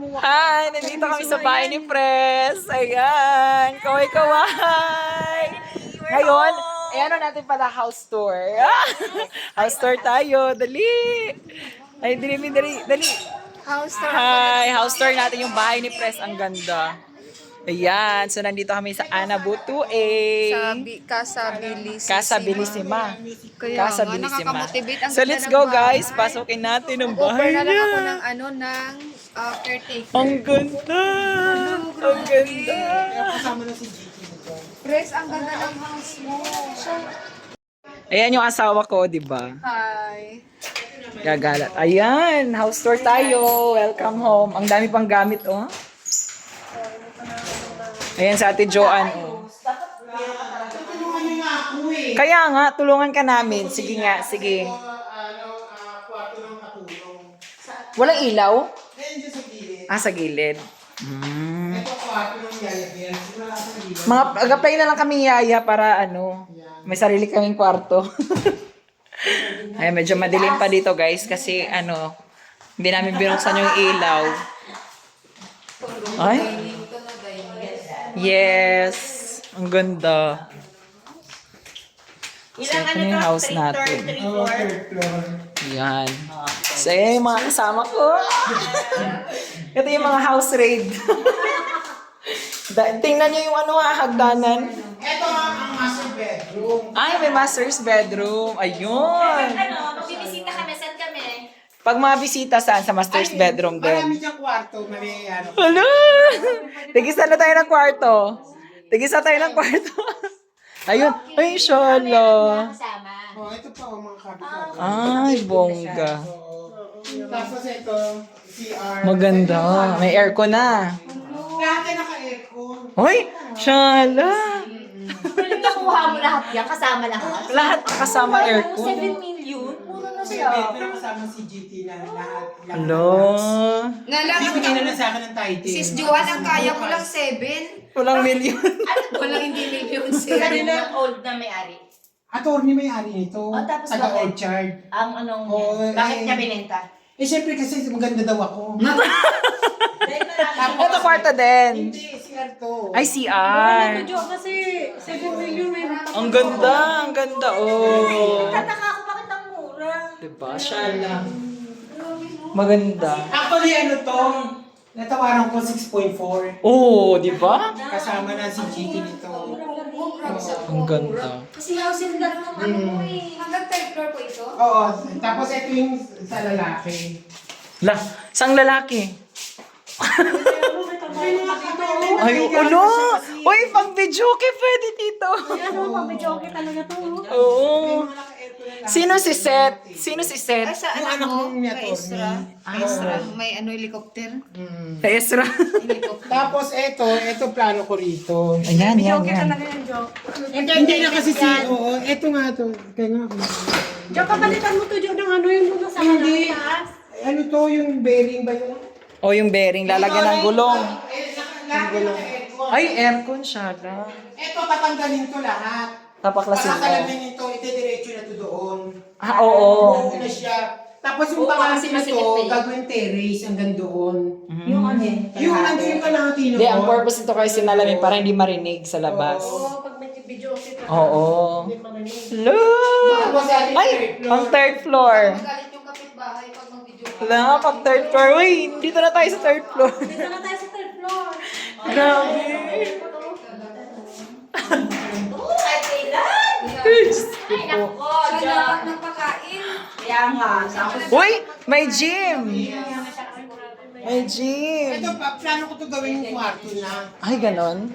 Hi! Nandito kami sa bahay ni Pres. Ayan! Kaway-kaway! Ngayon, ayan natin pala house tour. House tour tayo. Dali! Ay, dali. House tour. Hi! House tour natin yung bahay ni Pres. Ang ganda. Ayan. So, nandito kami sa Anabutu Casa Bellissima. Casa Bellissima. Kaya Casa nga, Bellissima. nakakamotivate. Ang So, let's go guys. Pasukin natin ang bahay Offer na lang niya. ako ng caretaker. Ang ganda! Ang ganda! Pres, ang ganda ng house mo. Ayan yung asawa ko, di ba? Hi. Gagalat. Ayan, house tour tayo. Welcome home. Ang dami pang gamit, oh. Ayan sa Ate Joanne, oh. Kaya nga, tulungan ka namin. Sige nga, sige. Walang ilaw? Ah, sa gilid. Mag-apply na lang kami yaya para may sarili kaming kwarto. Ay, medyo madilim pa dito guys kasi hindi namin binuksan yung ilaw. Ay? Yes. Ang ganda. So, ito na yung house natin. Yan. So, yan yung mga kasama ko. Ito yung mga house raid. Tingnan nyo yung hagdanan. Ito ang master bedroom. Ay, may master's bedroom. Ayun. Magbibisita kami, saan kami? Pag mga bisita saan? Sa master's bedroom Marami din. diyang kwarto. May Hello! Tigisa na tayo ng kwarto. Tigisa tayo ng kwarto. Ayun. Ay, shala. Kasama. Oh, ito pa ang mga kabit. Ay, bongga. Tapos ito, CR. Maganda. May aircon na. Lahat ay naka-aircon. Hoy, shala. Pwede nakuha mo lahat yan, kasama lahat. Lahat kasama aircon. 7 million? Mura na siya. Pero kasama si GT na lahat. Hello. Bibigyan na lang sa akin ng title. Sis Joanne, ang kaya ko lang 7. Walang milyon. Walang hindi million Kanino 7. yung old na may-ari? Attorney may-ari nito. Oh, tapos bakit? Taga-Orchard. Ang anong Oh, bakit eh. niya binenta? Syempre kasi maganda daw ako. Ito kwarto din. Hindi, CR to. Ay, CR. Kasi 7 million may Ang ganda, ang ganda. Oh. Tataka ako bakit ang mura? Diba? Shala. Maganda. Actually, to? Natawaran ko 6.4. Oh, di ba? Kasama na si GT nito. Ang ganda. Kasi housing lang ng ano mo eh. Hanggang third floor po ito? Oo. Tapos ito yung sa lalaki. La, sang lalaki. Ay, ulo. Uy, pag video kay pwede dito. Oo. Sino si Seth? Sino si Ay, Seth? sa Yung anak anak mo? mo niya, Kay Ezra. Tony. Ezra. May helicopter. Kay Ezra. Tapos ito plano ko rito. Ayan, yan. Hindi na kasi oo, ito nga to. Kaya nga. Diyan kapalitan mo to dyan ng ano yung lulo sa Hindi. taas. Ano to, yung bearing ba yun? O, yung bearing, lalagyan ng gulong. Lagi na aircon. Ay, aircon siya. Ito, tatanggalin to lahat. Tapaklasin ko. Kakalamin ito, ite-diretso na to doon. Ah, oo. Doon na siya. Tapos yung Oo, pangalan kasi na masikip to, eh. gagawin terrace hanggang doon. Yung ano eh. Yung nandun yung kalahati Hindi, ang purpose nito kayo sinalamin para hindi marinig sa labas. Oo, pag may video kita. Oo. Hello! Tapos ating Ay, ang third floor. Magalit yung kapitbahay pag mag-video. Wala nga, pag third floor. Uy, dito na tayo sa third floor. Dito na tayo sa third floor. Grabe. Ay, kailan? Ay, naku, Siya Diyan. dapat nagpakain. Kaya nga. Tapos, Uy, may gym. May gym. Ito, plano ko to gawin yung kwarto na. Ay, ganon.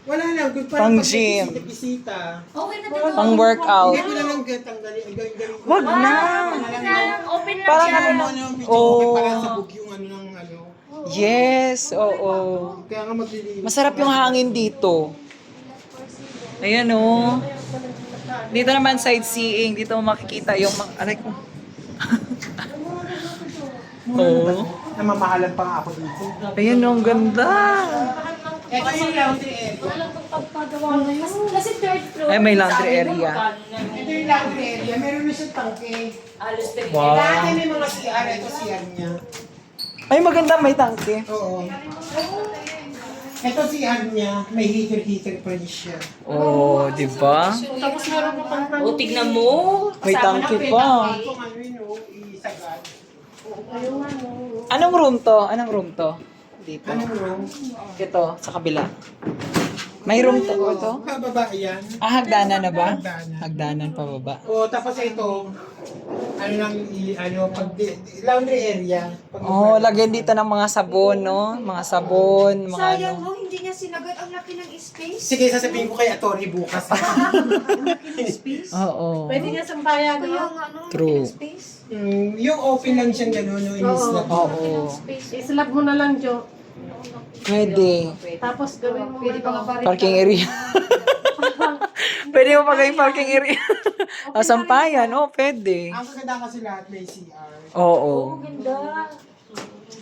Wala lang, good Pang gym. Bisita. okay na to. Pang workout. Hindi ko na lang tanggalin. Gawin ko. Wag na. Open lang Parang siya. ano na. Ano, video Oo. okay para sabog yung ano ng ano. Yes, oo. Kaya nga maglilinis. Masarap yung hangin dito. Ayan o. Dito naman sightseeing. Dito mo makikita yung mga... Aray ko. Oo. Namamahalan pa nga ako dito. Ayan o, ang ganda. Ito yung laundry area. Kasi third floor. Ay, may laundry area. Ito yung laundry area. Meron na siyang tangke. Alos 3. Wow. Lahat ay may mga CR. Ito CR niya. Ay, maganda, may tangke. Oo. Ito si niya, may heater pa rin siya. Oh, di ba? Tapos meron pa pang O, tignan mo. May tangke pa. Kung ano yun, isagad. yung ano. Anong room to? Anong room to? Dito. Anong room? Ito, sa kabila. May room to ito? Pababa yan. Ah, hagdanan na ba? Hagdanan. Hagdanan pa baba. O, tapos ito, ano lang, laundry area. Oh, lagyan dito ng mga sabon, no? Mga sabon, mga Sayang ano. no, hindi niya sinagad. Ang laki ng space. Sige, sasabihin ko kay Atty. bukas. Oo. Pwede nga sampayan, Kaya no? nga, no, ang True. laki ng space. Yung open lang siyang gano'n, no, inis na. Oo. Islap mo na lang, Jo. Pwede. Tapos gawin mo. Pwede pa nga pa rin. Parking area. Pwede mo pa gawing parking area. Ah, sampayan, oh, pwede. Ang maganda kasi lahat may CR. Oo.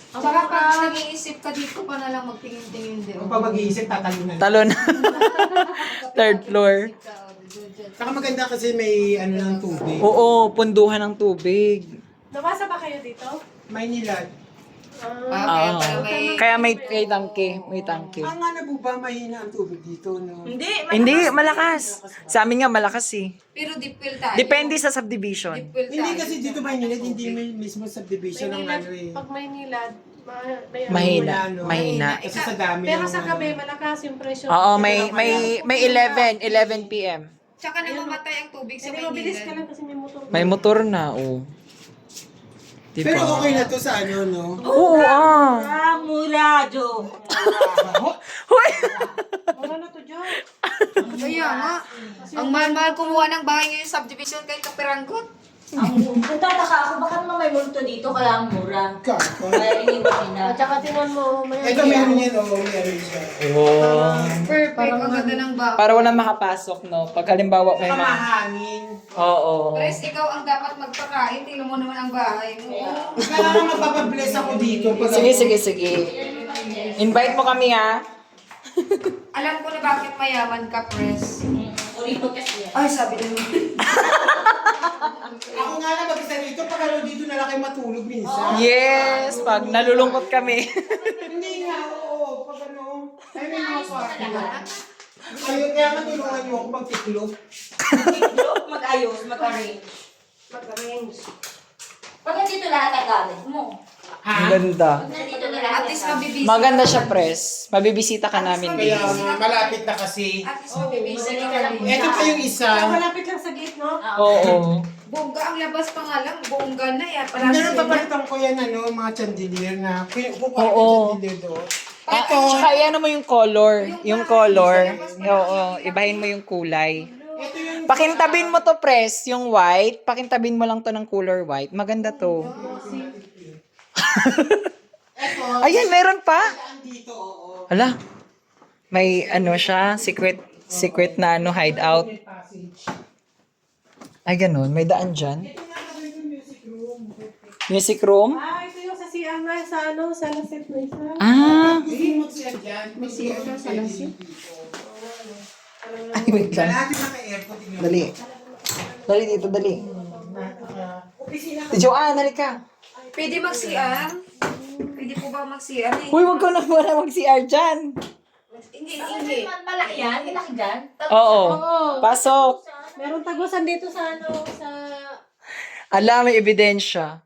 Saka pag nag-iisip ka dito pa na lang magtingin-tingin din. Kung pa mag-iisip, tatalunan. Talon. Third floor. Saka maganda kasi may ano ng tubig. Oo, punduhan ng tubig. Nabasa ba kayo dito? May nilad. Kaya pala may... Kaya may tangke. May tangke. Ang nga na po ba mahina ang tubig dito, no? Hindi, malakas. Sa amin nga malakas eh. Pero deep well tayo. Depende sa subdivision. Deep well Hindi tayo. kasi dito may nilad, hindi may mismo subdivision ng ano eh. Pag may nilad, may ano. Mahina. Wala, no? Mahina. Kasi sa dami Pero ng sa ano. gabi, malakas yung pressure. Oo, may 11 p.m. Tsaka namamatay ang tubig sa Hindi, mabilis ka Maynila. lang kasi may motor. May motor na, oh. Diba? Pero okay na to sa ano, no? Oo, ah. Ah, mura, Jo. Hoy! Wala na to, Jo. Kaya nga. Ang mahal-mahal kumuha ng bahay ngayon sa subdivision kay Kapiranggot. Nagtataka ako, baka naman may multo dito, kaya ang mura. Kaka. Kaya iniwan nila. At saka tingnan mo, may Ito meron yan, oh, meron siya. Oh. Perfect. Ang ganda ng bahay. Para walang makapasok, no? Pag halimbawa may Saka mga... mahangin. Oo. Pres, ikaw ang dapat magpakain. Tingnan mo naman ang bahay mo. Kaya magpapabless ako dito. Pag Sige. Invite mo kami, ha? Alam ko na bakit mayaman ka, Pres. Uripot kasi yan. Ay, sabi na Ako nga na mag-isa dito, pag ano dito na lang kayo matulog minsan. Yes, pag nalulungkot kami. Hindi nga, oo. Pag ano, ay may mga party na. Ayun, kaya matulungan niyo ako magtiklop. Mag-ayos, mag-arrange. mag-arrange. Pag nandito lahat ang gamit mo. Ang ganda. Pag nandito na lahat At least ang gamit. mabibisi. Maganda siya, Pres. Mabibisita ka namin Kaya dito. nga, malapit na kasi. At least mabibisi ka lang. Ito pa yung isa. Saka malapit lang sa gate, no? Oo. Bongga ang labas pa nga lang. Bongga na yan. Pero papalitan ko yan, ano, mga chandelier na. Kukuha Oo. ko chandelier doon. Ah, tsaka ano mo yung color. Yung color. Oo, ibahin mo yung kulay. Ito yung Pakintabin mo to, Pres, yung white. Pakintabin mo lang to ng color white. Maganda to. ito. Ayan, meron pa. Dito, oo. Ala. May ano siya, secret na ano, hideout. Passage. Ay, ganun. May daan dyan. Ito nga ako yung music room. Music room? Ah, ito yung sa CR nga, sa ano, sa lasit na isa. Ah. Gusto mo siya dyan? May CR ka sa lasin. Ay, wait lang. Lagi naka-aircon. tingnan mo. Dali. Dali dito, dali. Opisina Si Joanne, dali ka. Pwede mag-CR? Pwede po ba mag-CR? Uy, wag ka na muna mag-CR dyan. Hindi. Malaki yan, malaki dyan. Oo. Pasok. Meron tagusan dito sa ano, sa... Ala, may ebidensya.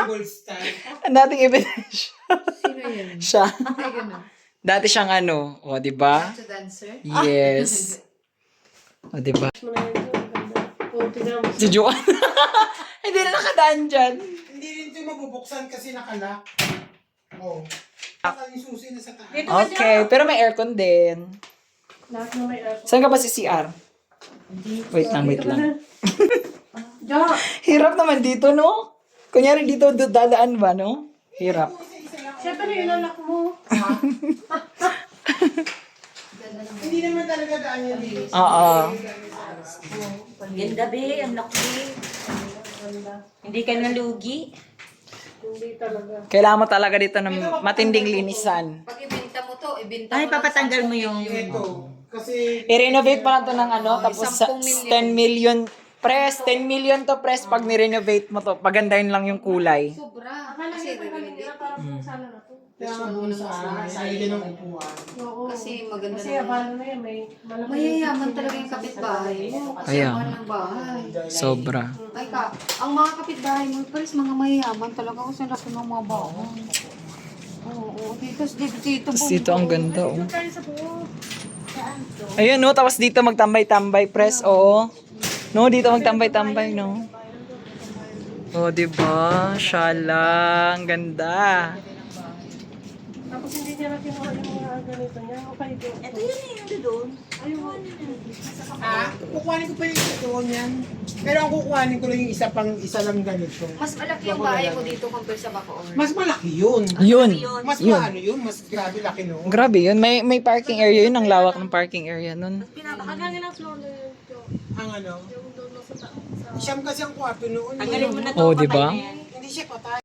gold style. Ang dating ebidensya. Sino yan? Siya. Ay, gano'n. Dati siyang ano, o, di ba? Sa dancer? Yes. O, di ba? Mo na yun, ganda. Oh, tingnan mo. Si Joanne. Hindi na nakadaan dyan. Hindi rin ito mabubuksan kasi nakalock. Oo. Saka yung susi na sa taas. Dito ka Okay, pero may aircon din. Lahat na may aircon. Saan ka ba si CR? Wait lang. Jo, Hirap naman dito, no? Kunyari dito dadaan ba, no? Hirap. syempre ilalak mo. Hindi naman talaga daan yan dito. Oo. Ganda, be. Ang laki. Hindi ka nalugi. Hindi talaga. Kailangan mo talaga dito ng matinding linisan. Pag ibenta mo to, ibenta Ay, mo papatanggal mo yung... Ito. Kasi I-renovate pa lang to ng ano, tapos 10 million. 10 million Pres, 10 million to pres pag ni-renovate mo to. Pagandahin lang yung kulay. Sobra. Akala Kasi niya pa renovate. para kung sana na to. Kaya nga doon sa ilin ng upuan. Oo. Kasi maganda Kasi naman. abalo na yan, may malaki. Mayayaman talaga yung kapitbahay mo. Kasi Kaya. mahal ng bahay. Sobra. Ay ka, ang mga kapitbahay mo, pares mga mayayaman talaga kasi laki ng mga bahay. Oo, dito. Tapos dito ang ganda, oh. Tayo sa buo. Ayun, no? Tapos dito magtambay-tambay, pres, oo. No, dito magtambay-tambay, no? Oh, diba? Shala, ang ganda. Tapos hindi niya na kinuha yung mga ganito niya. Okay, doon. Ito yun eh, yung doon. Ah, kukuhanin ko pa yung isa doon yan. Pero ang kukuhanin ko lang yung isa lang ganito. Mas malaki yung bahay mo dito compare sa Bacoor. Mas malaki yun. Yun. Mas maano yun, mas grabe laki noon. Grabe yun. May parking area yun. Ang lawak ng parking area nun. Pinapakagani ng floor na yun. Ang ano, Yung doon sa taas. siyam kasi ang kwarto noon. Tanggalin mo na to. Oh, diba? Hindi siya patay.